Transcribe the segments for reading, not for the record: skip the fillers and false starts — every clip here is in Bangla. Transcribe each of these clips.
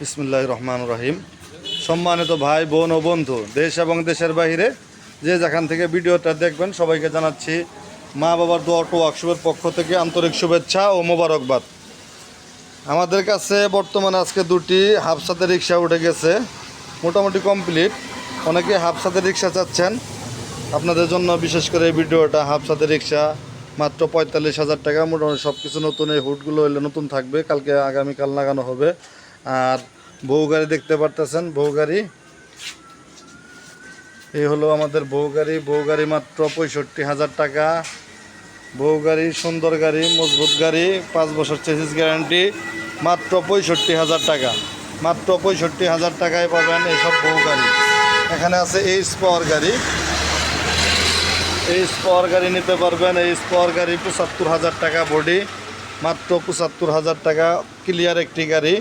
বিসমিল্লাহির রহমানির রহিম। সম্মানিত ভাই বোন ও বন্ধু, দেশ এবং দেশের বাইরে যে যেখান থেকে ভিডিওটা দেখবেন সবাইকে জানাচ্ছি মা বাবার দোয়া অটো ওয়ার্কশপের পক্ষ থেকে আন্তরিক শুভেচ্ছা ও মোবারকবাদ। আমাদের কাছে বর্তমানে আজকে দুটি হাফ ছাদের রিক্সা উঠে গেছে, মোটামুটি কমপ্লিট। অনেকে হাফ ছাদের রিক্সা চাচ্ছেন, আপনাদের জন্য বিশেষ করে এই ভিডিওটা। হাফ ছাদের রিক্সা মাত্র 45,000 টাকা, মোটামুটি সব কিছু নতুন। এই হুডগুলো হইলে নতুন থাকবে, কালকে আগামীকাল লাগানো হবে। আর বউ গাড়ি দেখতে পারতেছেন, বউ গাড়ি এই হলো আমাদের বউ গাড়ি। বউ গাড়ি মাত্র 65,000 টাকা। বউ গাড়ি সুন্দর গাড়ি, মজবুত গাড়ি, 5 বছর চেসিস গ্যারান্টি, মাত্র 65,000 টাকা। মাত্র 65,000 টাকায় পাবেন এইসব বউ গাড়ি। এখানে আছে এইচ পাওয়ার গাড়ি, এইচ পাওয়ার গাড়ি নিতে পারবেন। এইচ পাওয়ার গাড়ি 75,000 টাকা বডি, মাত্র 75,000 টাকা। ক্লিয়ার একটি গাড়ি।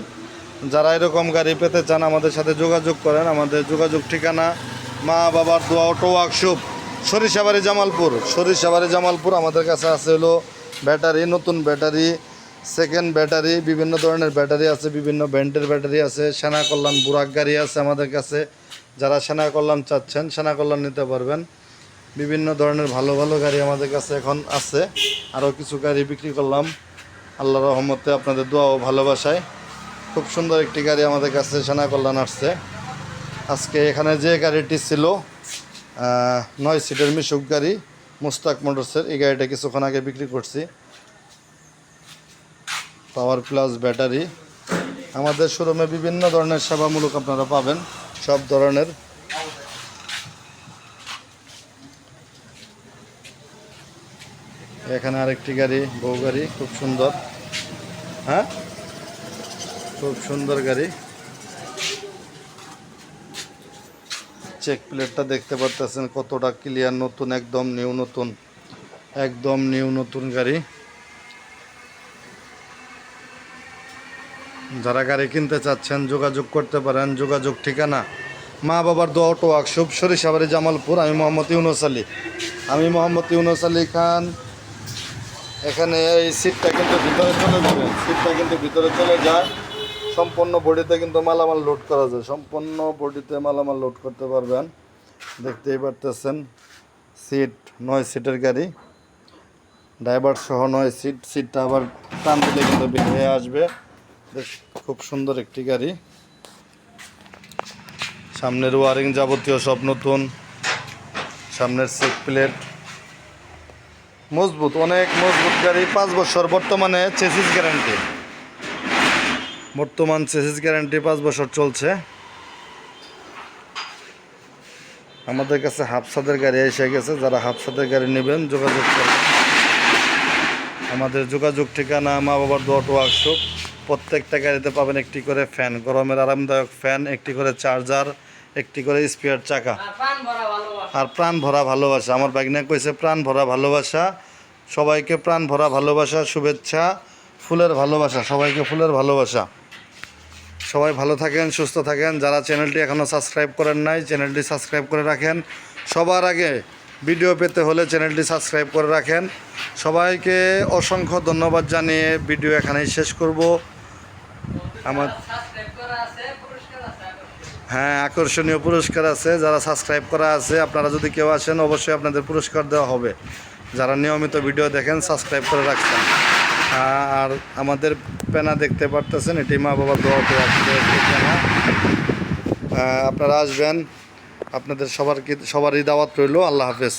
যারা এরকম গাড়ি পেতে চান আমাদের সাথে যোগাযোগ করেন। আমাদের যোগাযোগ ঠিকানা মা বাবার দোয়া অটো ওয়ার্কশপ, সরিষাবাড়ি জামালপুর। সরিষাবাড়ি জামালপুর। আমাদের কাছে আছে হলো ব্যাটারি, নতুন ব্যাটারি, সেকেন্ড ব্যাটারি, বিভিন্ন ধরনের ব্যাটারি আছে, বিভিন্ন ব্র্যান্ডের ব্যাটারি আছে। সেনা কল্যাণ বুরাক গাড়ি আছে আমাদের কাছে। যারা সেনা কল্যাণ চাচ্ছেন সেনা কল্যাণ নিতে পারবেন। বিভিন্ন ধরনের ভালো ভালো গাড়ি আমাদের কাছে এখন আছে। আরও কিছু গাড়ি বিক্রি করলাম আল্লাহর রহমতে, আপনাদের দোয়া ও ভালোবাসায়। খুব সুন্দর একটি গাড়ি আমাদের কাছে সেনা কল্যাণ আসছে। আজকে এখানে যে গাড়িটি ছিল 9 সিটের মিশুক গাড়ি, মুস্তাক মোটরসের, এই গাড়িটা কিছুক্ষণ আগে বিক্রি করছি। Power plus battery. আমাদের শোরুমে বিভিন্ন ধরনের সেবামূলক আপনারা পাবেন, সব ধরনের। এখানে আরেকটি গাড়ি, বউ গাড়ি, খুব সুন্দর। হ্যাঁ, খুব সুন্দর গাড়ি। চেক প্লেটটা দেখতে পারতেছেন কতটা ক্লিয়ার, নতুন, একদম নিউ নতুন, একদম নিউ নতুন গাড়ি। যারা গাড়ি কিনতে চাচ্ছেন যোগাযোগ করতে পারেন। যোগাযোগ ঠিকানা মা বাবার দোয়া অটো ওয়ার্কশপ, সরিষাবাড়ি জামালপুর। আমি মোহাম্মদ ইউনুস আলী খান। এখানে এই সিটটা কিন্তু ভিতরে চলে যাবে, সিটটা কিন্তু ভিতরে চলে যায়। সম্পূর্ণ বডিতে কিন্তু মালামাল লোড করা যায়, সম্পূর্ণ বডিতে মালামাল লোড করতে পারবেন। দেখতেই পারতেছেন সিট, 9 সিটের গাড়ি, ড্রাইভার সহ 9 সিট। সিটটা আবার টান দিলে কিন্তু বের হয়ে আসবে। খুব সুন্দর একটি গাড়ি। সামনের ওয়ারিং যাবতীয় সব নতুন, সামনের সিট প্লেট মজবুত, অনেক মজবুত গাড়ি। 5 বছর বর্তমানে চেসিস গ্যারান্টি, বর্তমান চেসিস গ্যারান্টি 5 বছর চলছে। আমাদের কাছে হাফ ছাদের গাড়ি এসে গেছে। যারা হাফ ছাদের গাড়ি নেবেন যোগাযোগ করবেন। আমাদের যোগাযোগ ঠিকানা মা বাবার দোয়া অটো ওয়ার্কশপ। প্রত্যেকটা গাড়িতে পাবেন একটি করে ফ্যান, গরমের আরামদায়ক ফ্যান, একটি করে চার্জার, একটি করে স্পেয়ার চাকা, আর প্রাণ ভরা ভালোবাসা। আমার বাগনা কইছে প্রাণ ভরা ভালোবাসা। সবাইকে প্রাণ ভরা ভালোবাসা, শুভেচ্ছা, ফুলের ভালোবাসা, সবাইকে ফুলের ভালোবাসা। সবাই ভালো থাকেন, সুস্থ থাকেন। যারা চ্যানেলটি এখনও সাবস্ক্রাইব করেন নাই চ্যানেলটি সাবস্ক্রাইব করে রাখেন। সবার আগে ভিডিও পেতে হলে চ্যানেলটি সাবস্ক্রাইব করে রাখেন। সবাইকে অসংখ্য ধন্যবাদ জানিয়ে ভিডিও এখানেই শেষ করব। আমার হ্যাঁ, আকর্ষণীয় পুরস্কার আছে। যারা সাবস্ক্রাইব করা আছে, আপনারা যদি কেউ আসেন অবশ্যই আপনাদের পুরস্কার দেওয়া হবে। যারা নিয়মিত ভিডিও দেখেন, সাবস্ক্রাইব করে রাখছেন। আর আমাদের পেনা দেখতে পারতেছেন, এটি মা বাবার দোয়া পেনা। আপনারা আসবেন, আপনাদের সবারই দাওয়াত রইল। আল্লাহ হাফেজ।